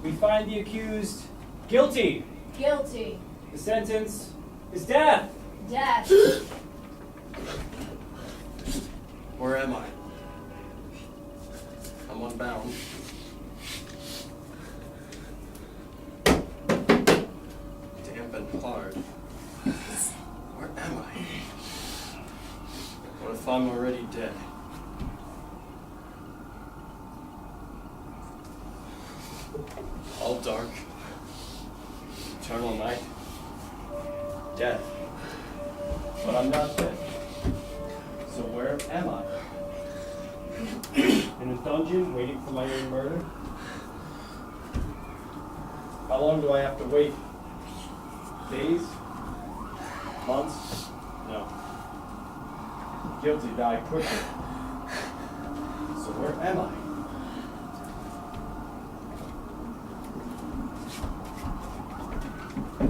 We find the accused guilty. Guilty. The sentence is death. Death. Where am I? I'm unbound. Damp and hard. Where am I? What if I'm already dead? All dark. Eternal night. Death. But I'm not dead. So where am I? In a dungeon waiting for my own murder? How long do I have to wait? Days? Months? No. Guilty die quickly. So where am I?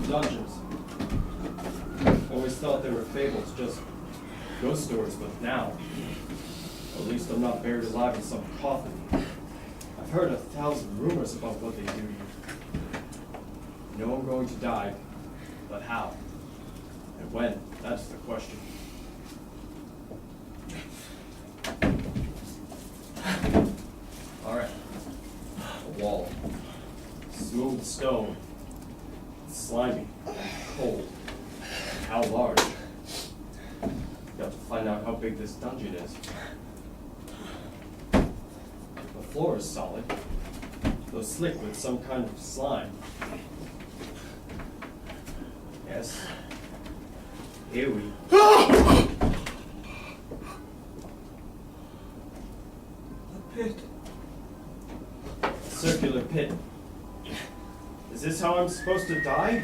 Dungeons. Always thought they were fables, just ghost stories, but now, at least I'm not buried alive in some coffin. I've heard 1,000 rumors about what they do to you. You know I'm going to die, but how? And when? That's the question. Alright. A wall. Smooth stone. Slimy. Cold. How large? You have to find out how big this dungeon is. The floor is solid, though slick with some kind of slime. Yes. Here we. A pit. A circular pit. Is this how I'm supposed to die?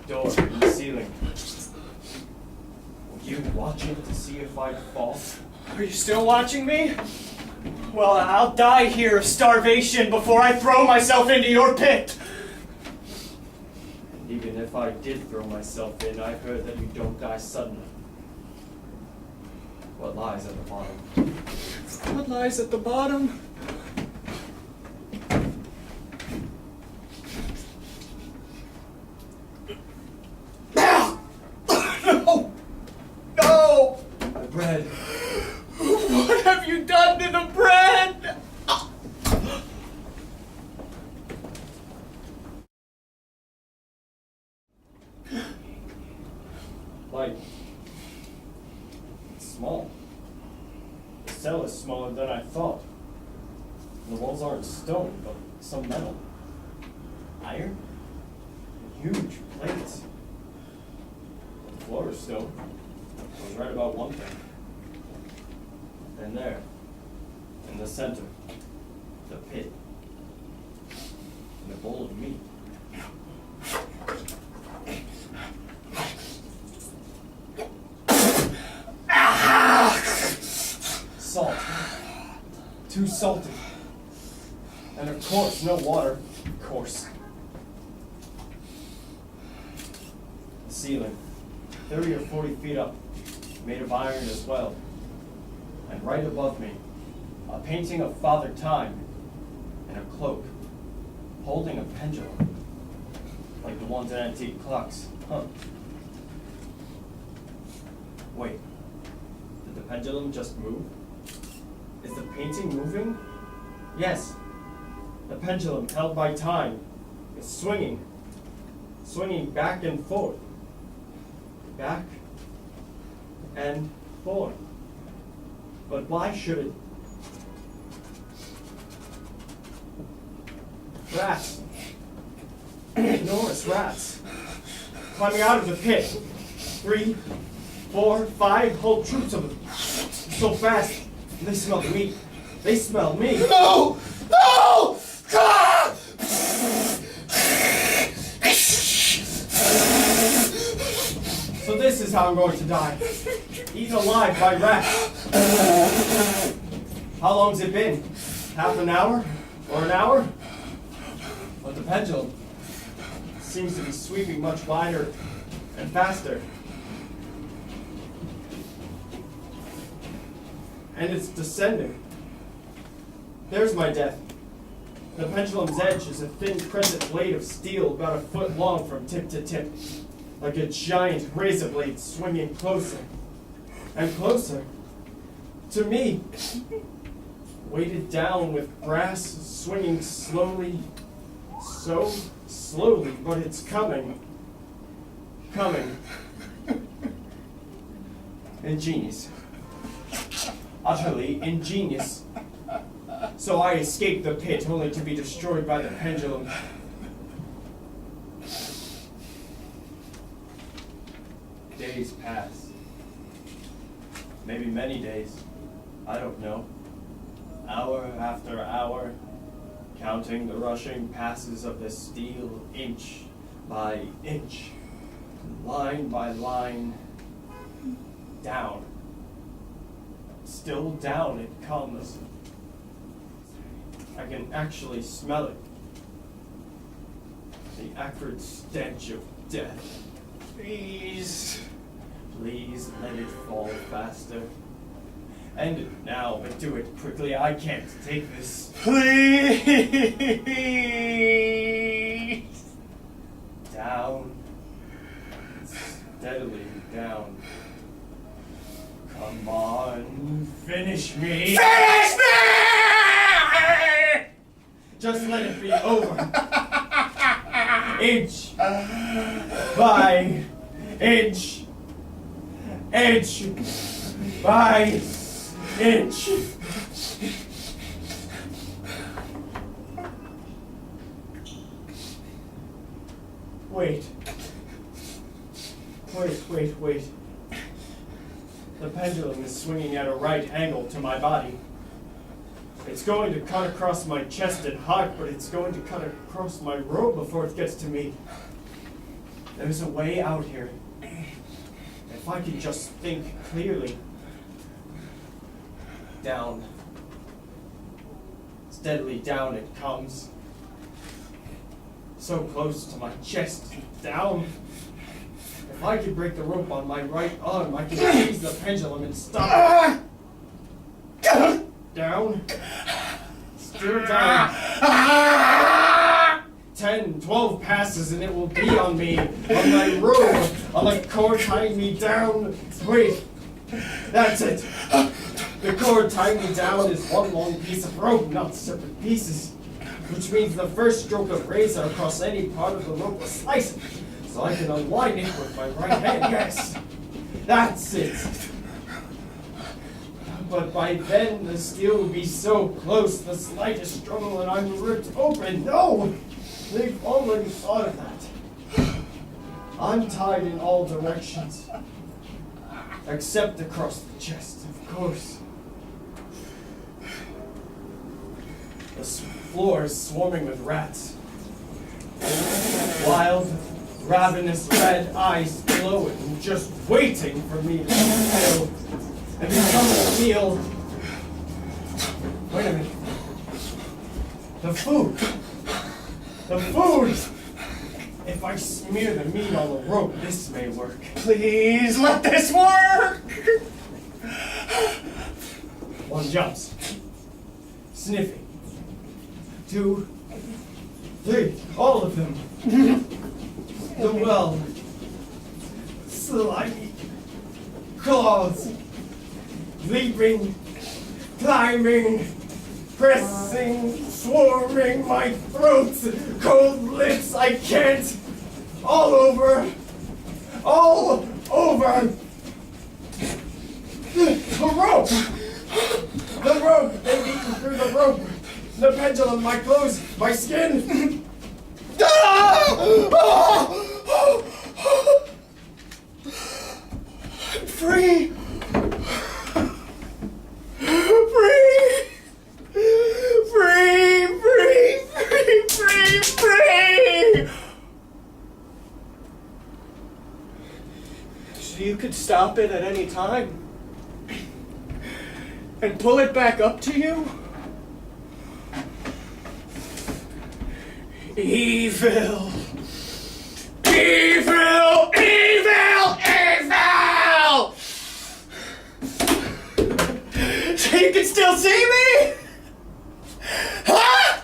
Door in the ceiling. Were you watching to see if I'd fall? Are you still watching me? Well, I'll die here of starvation before I throw myself into your pit. And even if I did throw myself in, I heard that you don't die suddenly. What lies at the bottom? What lies at the bottom? No! No! The bread. What have you done to the bread? Light. It's small. The cell is smaller than I thought. And the walls aren't stone, but some metal. Iron? And huge plates. The floor is stone. I was right about one thing. And there, in the center, the pit. And a bowl of meat. Salt. Too salty. And of course, no water. Of course. The ceiling, 30 or 40 feet up, made of iron as well. And right above me, a painting of Father Time in a cloak, holding a pendulum, like the ones in antique clocks. Huh. Wait, did the pendulum just move? Is the painting moving? Yes. The pendulum, held by time, is swinging. Swinging back and forth. Back and forth. But why should it? Rats. Enormous rats. Climbing out of the pit. 3, 4, 5 whole troops of them. So fast. They smell meat. They smell me. No! No! Ah! So this is how I'm going to die. Eaten alive by rats. How long's it been? Half an hour? Or an hour? But the pendulum seems to be sweeping much wider and faster. and it's descending. There's my death. The pendulum's edge is a thin crescent blade of steel about a foot long from tip to tip, like a giant razor blade swinging closer and closer to me, weighted down with brass, swinging slowly, so slowly, but it's coming. Ingenious. Utterly ingenious. So I escaped the pit only to be destroyed by the pendulum. Days pass. Maybe many days. I don't know. Hour after hour, counting the rushing passes of the steel inch by inch, line by line, down. Still down it comes. I can actually smell it. The acrid stench of death. Please let it fall faster. End it now, but do it quickly. I can't take this. Please! Down. Steadily down. Come on, finish me! Finish me! Just let it be over. Inch by inch. Inch by inch. Wait. The pendulum is swinging at a right angle to my body. It's going to cut across my chest and heart, but it's going to cut across my robe before it gets to me. There's a way out here. If I could just think clearly. Down. Steadily down it comes. So close to my chest. Down. If I could break the rope on my right arm, I could seize the pendulum and stop it. Down. Still down. 10, 12 passes and it will be on me, on my robe, on the cord tying me down. Wait. That's it. The cord tying me down is one long piece of rope, not separate pieces. Which means the first stroke of razor across any part of the rope will slice it. So I can unwind it with my right hand, yes. That's it. But by then, the steel will be so close, the slightest struggle and I'm ripped open. No! They've already thought of that. I'm tied in all directions. Except across the chest, of course. The floor is swarming with rats. Wild, ravenous red eyes glowing, just waiting for me to kill and become a meal. Wait a minute. The food. The food! If I smear the meat on the rope, this may work. Please let this work! One jumps. Sniffing. 2, 3, all of them. The well. Slimy. Claws. Leaping. Climbing. Pressing. Swarming my throat. Cold lips. I can't. All over. All over. The rope. The rope. They've eaten through the rope. The pendulum, my clothes, my skin. I'm free. Free. So you could stop it at any time and pull it back up to you? Evil! Evil! Evil! Evil! you can still see me? Huh?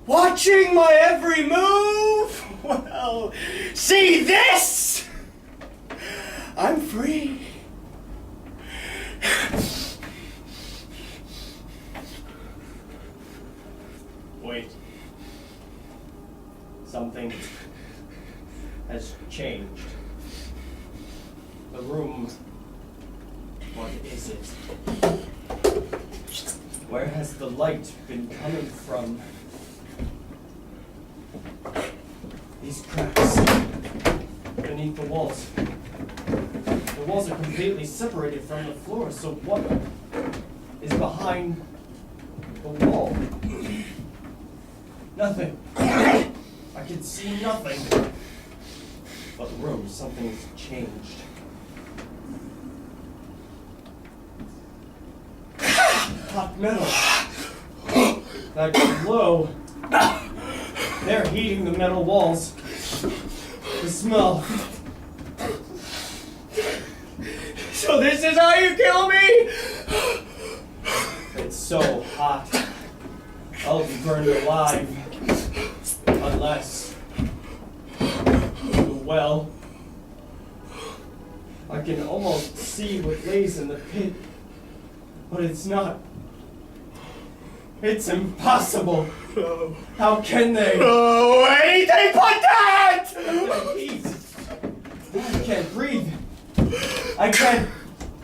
Watching my every move? Well, see this? I'm free. Wait. Something has changed. The room. What is it? Where has the light been coming from? These cracks beneath the walls. The walls are completely separated from the floor, so what is behind the wall? Nothing. I can see nothing. But the room, something's changed. Hot metal. That glow. They're heating the metal walls. The smell. So this is how you kill me? It's so hot. I'll be burned alive. Unless the well. I can almost see what lays in the pit. But it's not. It's impossible. No. How can they? No, anything but that! The heat. I can't breathe. I can't.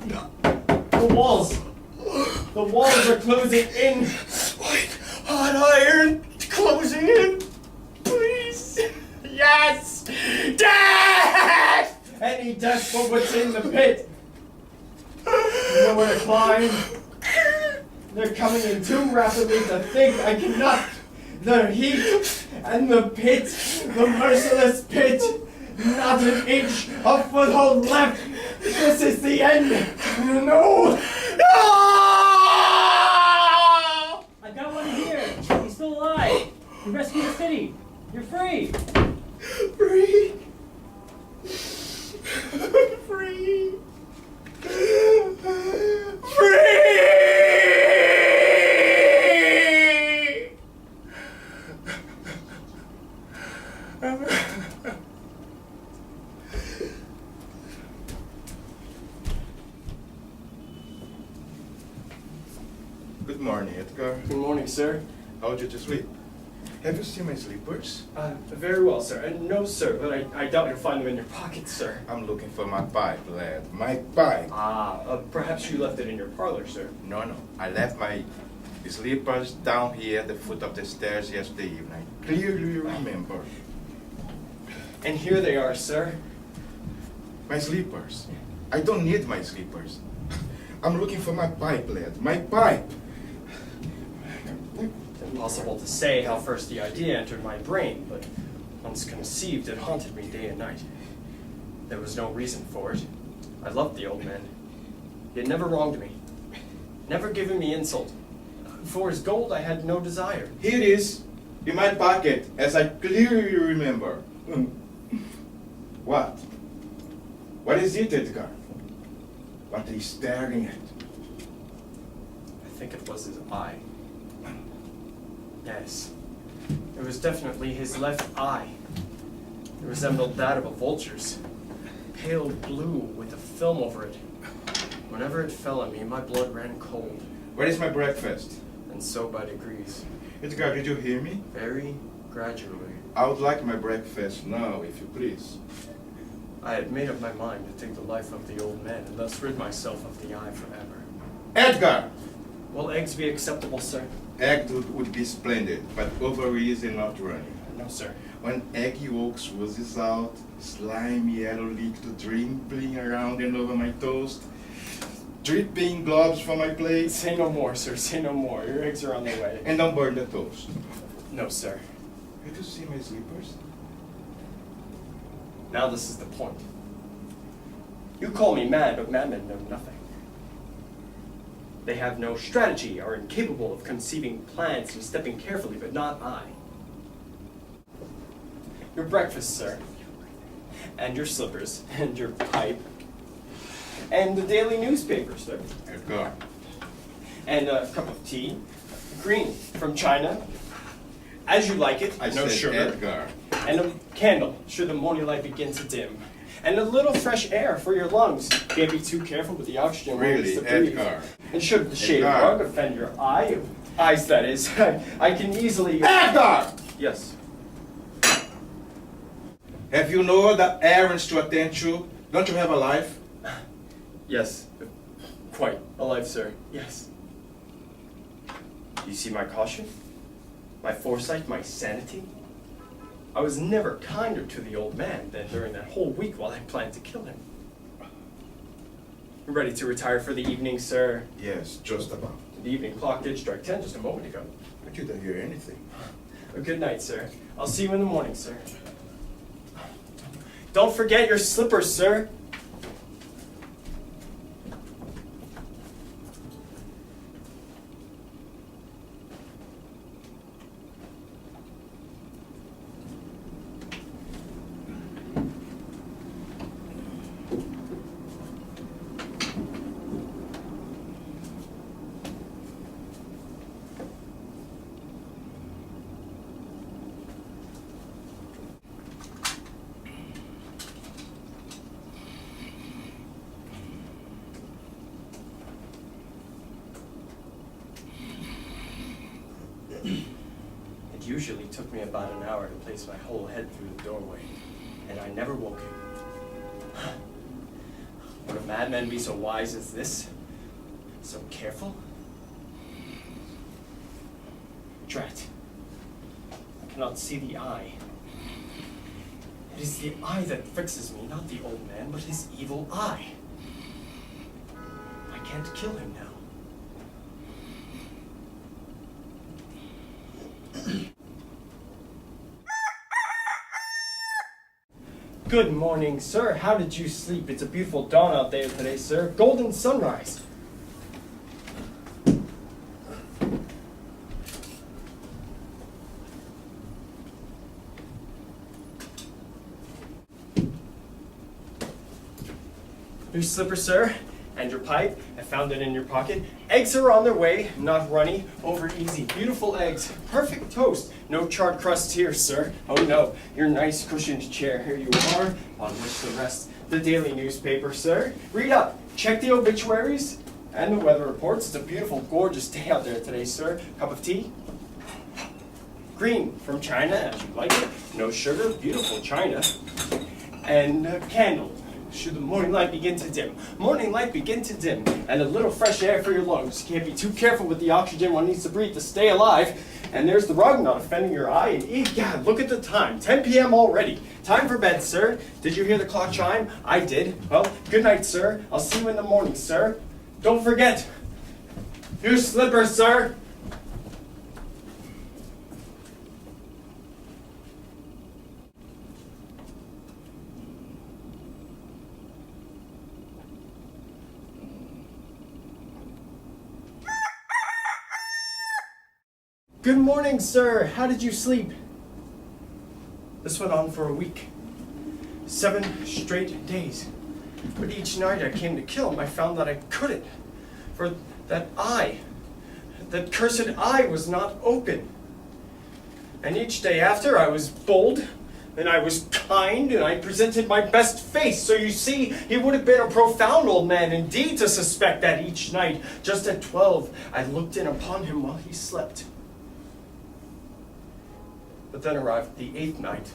The walls. The walls are closing in. White hot iron closing in. Please. Yes! Death! Any death for what's in the pit. You know where to climb. They're coming in too rapidly to think. I cannot. The heat and the pit, the merciless pit. Not an inch, a foothold left. This is the end. No. No! I got one here. He's still alive. You rescued the city. You're free. Free. Free. Free! Good morning, Edgar. Good morning, sir. How did you sleep? Have you seen my slippers? Very well, sir. No, sir, but I doubt you'll find them in your pocket, sir. I'm looking for my pipe, lad. My pipe. Perhaps you left it in your parlor, sir. No. I left my slippers down here at the foot of the stairs yesterday evening. Clearly remember. And here they are, sir. My slippers. I don't need my slippers. I'm looking for my pipe, lad. My pipe. It's impossible to say how first the idea entered my brain, but once conceived, it haunted me day and night. There was no reason for it. I loved the old man. He had never wronged me, never given me insult. For his gold, I had no desire. Here it is, in my pocket, as I clearly remember. What? What is it, Edgar? What are you staring at? I think it was his eye. Yes. It was definitely his left eye. It resembled that of a vulture's. Pale blue with a film over it. Whenever it fell on me, my blood ran cold. Where is my breakfast? And so by degrees. Edgar, did you hear me? Very gradually. I would like my breakfast now, if you please. I had made up my mind to take the life of the old man and thus rid myself of the eye forever. Edgar! Will eggs be acceptable, sir? Egg would be splendid, but ovaries are not running. No, sir. When egg yolks oozes out, slimy yellow liquid dribbling around and over my toast, dripping globs from my plate, Say no more, sir. Say no more. Your eggs are on the way. and don't burn the toast. No, sir. Have you seen my slippers? Now this is the point. You call me mad, but madmen know nothing. They have no strategy, are incapable of conceiving plans and stepping carefully, but not I. Your breakfast, sir, and your slippers, and your pipe, and the daily newspaper, sir, Edgar, and a cup of tea. Green from China, as you like it, I no said sugar. Edgar. And a candle, should the morning light begin to dim. And a little fresh air for your lungs. Can't be too careful with the oxygen Really, to breathe. Edgar. And should the shade of Edgar. rug offend your eyes that is, I can easily... Edgar! Yes. Have you no other errands to attend to? Don't you have a life? Yes. Quite alive, sir. Yes. You see my caution? My foresight, my sanity? I was never kinder to the old man than during that whole week while I planned to kill him. Ready to retire for the evening, sir? Yes, just about. The evening clock did strike 10 just a moment ago. I didn't hear anything. A good night, sir. I'll see you in the morning, sir. Don't forget your slippers, sir. It usually took me about an hour to place my whole head through the doorway, and I never woke him. Would a madman be so wise as this? So careful? Drat. I cannot see the eye. It is the eye that fixes me, not the old man, but his evil eye. I can't kill him now. Good morning, sir. How did you sleep? It's a beautiful dawn out there today, sir. Golden sunrise. Your slipper, sir, and your pipe. I found it in your pocket. Eggs are on their way, not runny, over easy. Beautiful eggs, perfect toast. No charred crust here, sir. Oh no, your nice cushioned chair. Here you are, on which the rest. The daily newspaper, sir. Read up, check the obituaries and the weather reports. It's a beautiful, gorgeous day out there today, sir. Cup of tea? Green from China, as you like it. No sugar, beautiful China. And a candle. Should the morning light begin to dim. Morning light begin to dim. And a little fresh air for your lungs. Can't be too careful with the oxygen one needs to breathe to stay alive. And there's the rug not offending your eye. And egad, look at the time. 10 p.m. already. Time for bed, sir. Did you hear the clock chime? I did. Well, good night, sir. I'll see you in the morning, sir. Don't forget your slippers, sir. Good morning, sir. How did you sleep? This went on for a week. 7 straight days. But each night I came to kill him, I found that I couldn't. For that eye, that cursed eye was not open. And each day after I was bold, and I was kind, and I presented my best face. So you see, he would have been a profound old man indeed to suspect that each night, just at 12, I looked in upon him while he slept. But then arrived the 8th night.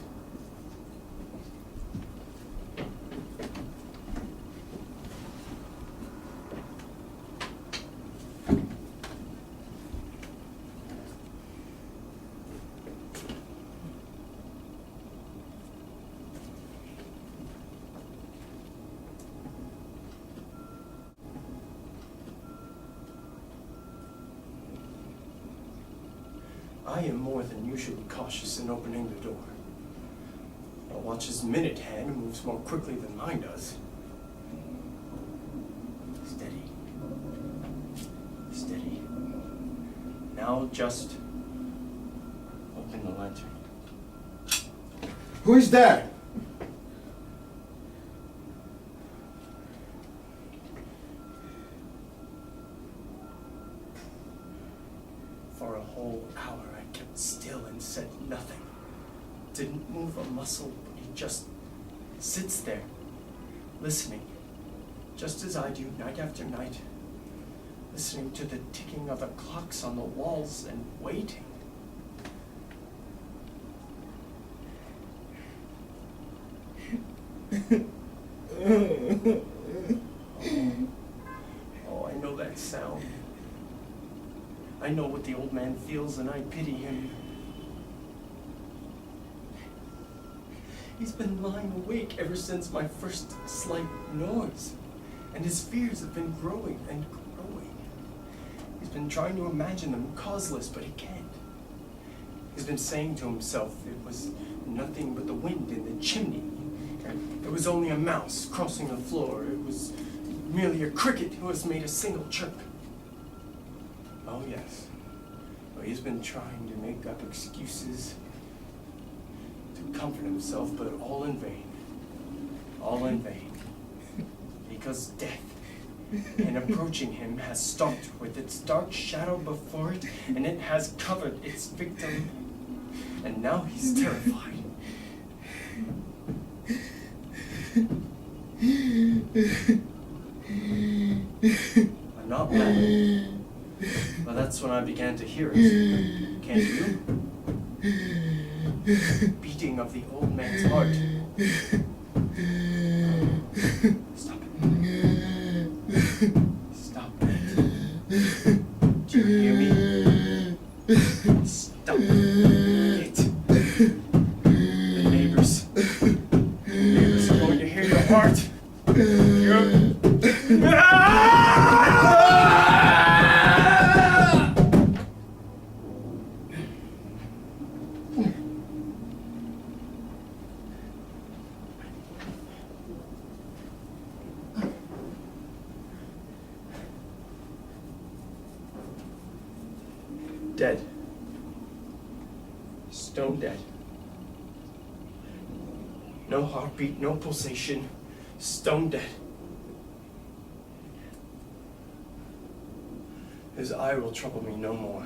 I am more than usually cautious in opening the door. A watch's minute hand moves more quickly than mine does. Steady. Steady. Now just open the lantern. Who is there? whole hour I kept still and said nothing. Didn't move a muscle, but he just sits there, listening, just as I do night after night, listening to the ticking of the clocks on the walls and waiting. Oh, I know that sound. I know what the old man feels, and I pity him. He's been lying awake ever since my first slight noise, and his fears have been growing and growing. He's been trying to imagine them causeless, but he can't. He's been saying to himself it was nothing but the wind in the chimney. It was only a mouse crossing the floor. It was merely a cricket who has made a single chirp. Oh yes, well, he's been trying to make up excuses to comfort himself, but all in vain. All in vain. Because death, in approaching him, has stalked with its dark shadow before it, and it has covered its victim, and now he's terrified. I'm not mad. Well, that's when I began to hear it. Can't you? Beating of the old man's heart. Stop it. Stop it. Do you hear me? Stop it. The neighbors are going to hear your heart. Dead. Stone dead. No heartbeat, no pulsation. Stone dead. His eye will trouble me no more.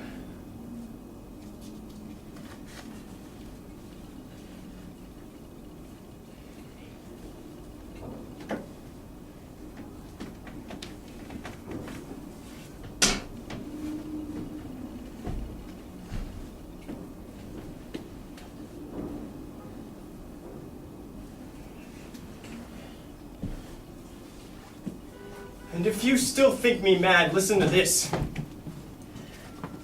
And if you still think me mad, listen to this.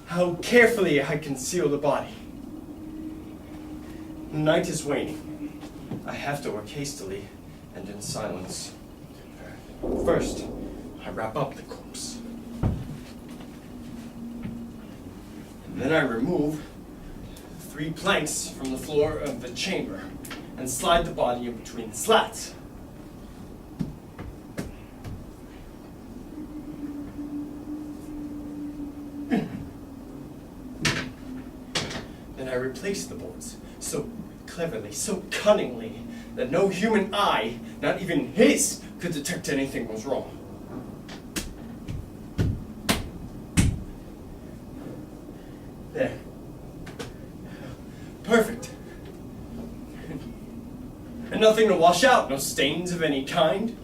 How carefully I conceal the body. The night is waning. I have to work hastily and in silence. First, I wrap up the corpse. And then I remove 3 planks from the floor of the chamber and slide the body in between the slats. Then I replace the boards so cleverly, so cunningly, that no human eye, not even his, could detect anything was wrong. There. Perfect. And nothing to wash out, no stains of any kind.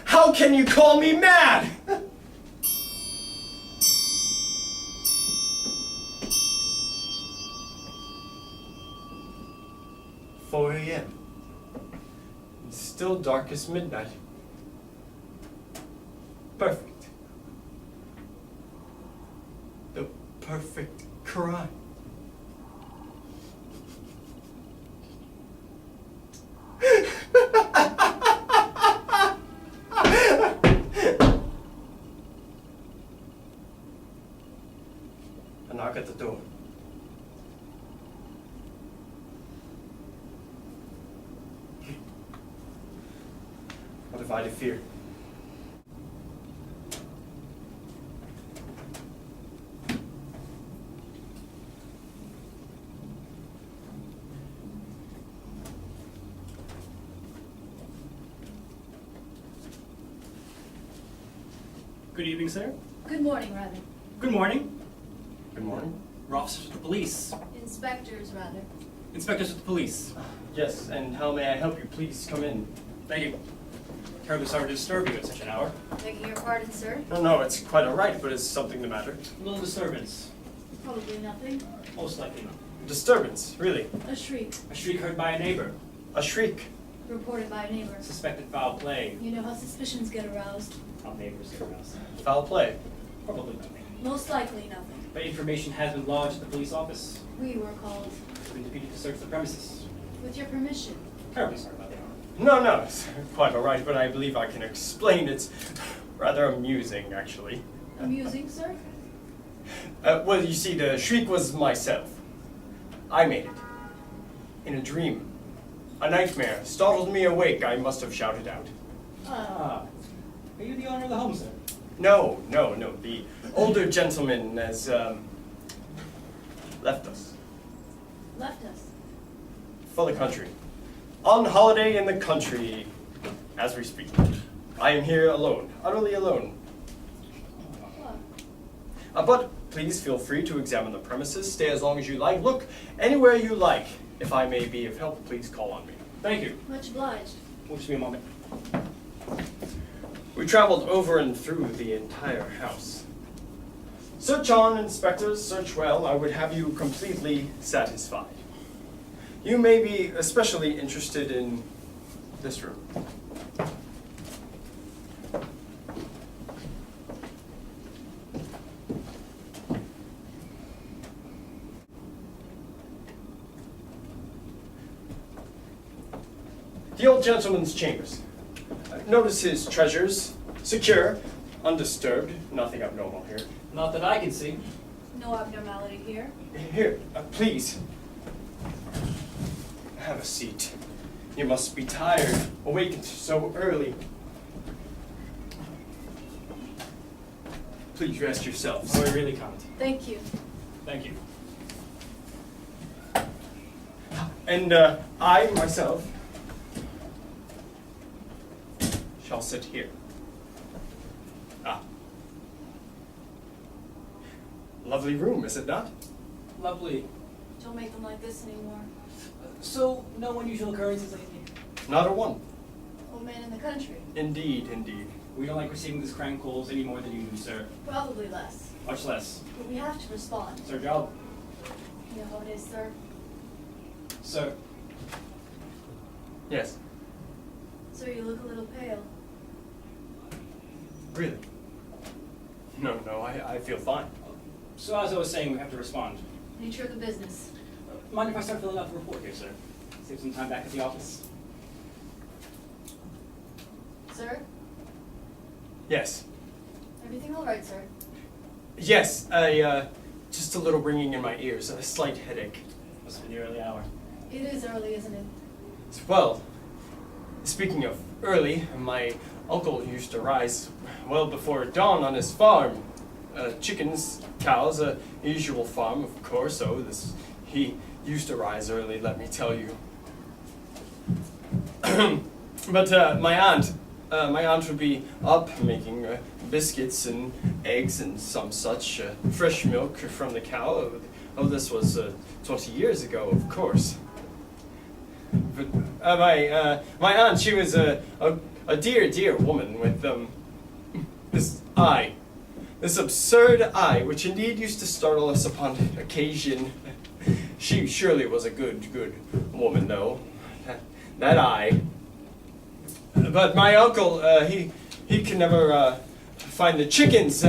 How can you call me mad? 4 a.m. It's still dark as midnight. Perfect. The perfect crime. A knock at the door. What have I to fear? Good evening, sir. Good morning, rather. Good morning. Good morning. We're officers of the police. Inspectors, rather. Inspectors of the police. Yes, and how may I help you? Please come in. Thank you. Terribly sorry to disturb you at such an hour. Begging your pardon, sir. No, it's quite all right, but is something the matter? A little disturbance. Probably nothing. Most likely not. Disturbance, really? A shriek. A shriek heard by a neighbor. A shriek. Reported by a neighbor. Suspected foul play. You know how suspicions get aroused. How neighbors get aroused. Foul play. Probably nothing. Most likely nothing. But information has been lodged at the police office. We were called. We've been deputed to search the premises. With your permission. Terribly sorry about the hour. No, it's quite all right, but I believe I can explain. It's rather amusing, actually. Amusing, sir? Well, you see, the shriek was myself. I made it. In a dream. A nightmare startled me awake. I must have shouted out. Ah. Are you the owner of the home, sir? No. The older gentleman has, left us. Left us. For the country. On holiday in the country, as we speak. I am here alone. Utterly alone. What? But please feel free to examine the premises. Stay as long as you like. Look anywhere you like. If I may be of help, please call on me. Thank you. Much obliged. Will just be a moment. We traveled over and through the entire house. Search on, inspectors, search well. I would have you completely satisfied. You may be especially interested in this room. The old gentleman's chambers. Notice his treasures, secure, undisturbed, nothing abnormal here. Not that I can see. No abnormality here. Here, please. Have a seat. You must be tired, awakened so early. Please rest yourselves. Oh, we really can't. Thank you. Thank you. And I, myself, shall sit here. Ah. Lovely room, is it not? Lovely. Don't make them like this anymore. So, no unusual occurrences lately? Not a one. Old man in the country. Indeed. We don't like receiving these crank calls any more than you do, sir. Probably less. Much less. But we have to respond. It's our job. You know how it is, sir. Sir. Yes. Sir, you look a little pale. Really? No, I feel fine. So as I was saying, we have to respond. Nature of the business. Mind if I start filling out the report here, sir? Save some time back at the office. Sir? Yes. Everything all right, sir? Yes, I, just a little ringing in my ears, a slight headache. Must be the early hour. It is early, isn't it? Well, speaking of early, my uncle used to rise well before dawn on his farm. Chickens, cows, a usual farm, of course, so he used to rise early, let me tell you. But my aunt would be up making biscuits and eggs and some such, fresh milk from the cow. Oh, this was 20 years ago, of course. But my aunt, she was a dear woman with this absurd eye, which indeed used to startle us upon occasion. She surely was a good woman, though. That eye. But my uncle, he could never find the chickens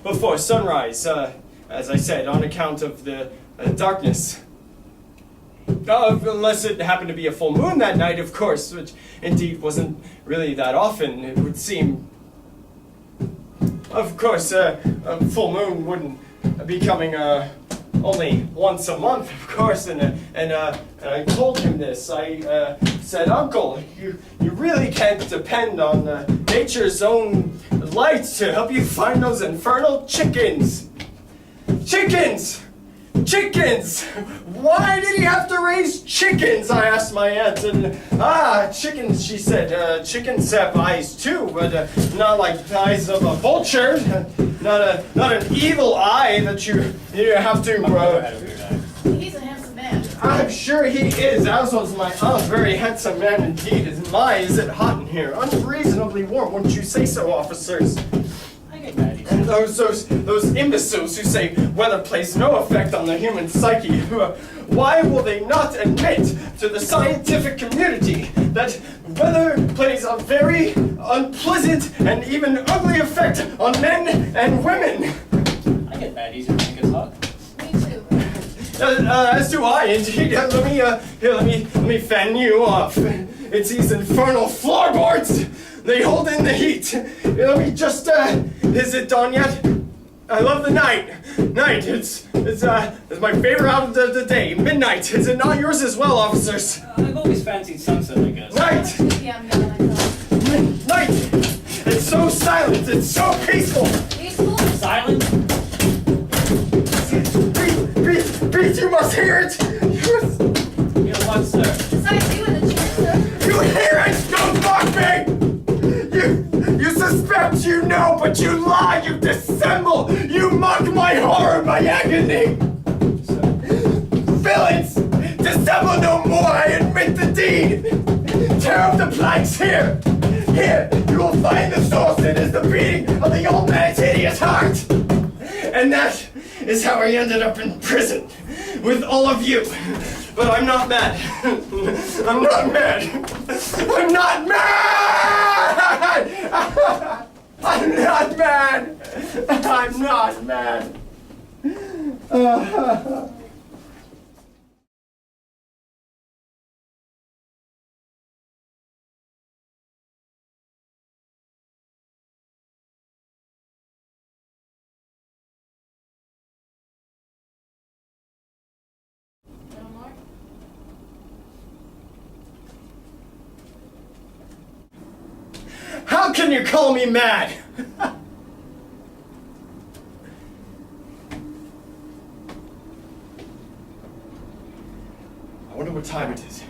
before sunrise, as I said, on account of the darkness. Unless it happened to be a full moon that night, of course, which indeed wasn't really that often, it would seem. Of course, a full moon wouldn't be coming only once a month, of course, and I told him this. I said, Uncle, you really can't depend on nature's own light to help you find those infernal chickens. Chickens! Chickens! Why did he have to raise chickens? I asked my aunt, and chickens, she said. Chickens have eyes too, but not like the eyes of a vulture. not an evil eye that you have to. My brother had a weird eye. He's a handsome man. I'm sure he is, as was my aunt. Very handsome man indeed. Is it hot in here? Unreasonably warm, wouldn't you say so, officers? I get mad easy. And those imbeciles who say weather plays no effect on the human psyche, why will they not admit to the scientific community that weather plays a very unpleasant and even ugly effect on men and women? I get mad easy when it gets hot. Me too. As do I, indeed. Let me fan you off. It's these infernal floorboards. They hold in the heat. Let me just. Is it dawn yet? I love the night. Night. It's my favorite hour of the day. Midnight. Is it not yours as well, officers? I've always fancied sunset, I guess. Night. Yeah, I'm done, I thought. Night. It's so silent. It's so peaceful. Peaceful? Silent? Breathe. You must hear it. You know what, sir? Besides you in the chair, sir. You hear it! Don't mock me! You suspect you know, but you lie, you dissemble! You mock my horror, my agony! Villains! Dissemble no more, I admit the deed! Tear up the planks here! Here, you will find the source. It is the beating of the old man's hideous heart! And that is how I ended up in prison, with all of you. But I'm not mad. I'm not mad. I'm not mad! I'm not mad! I'm not mad! No more? How can you call me mad? I wonder what time it is.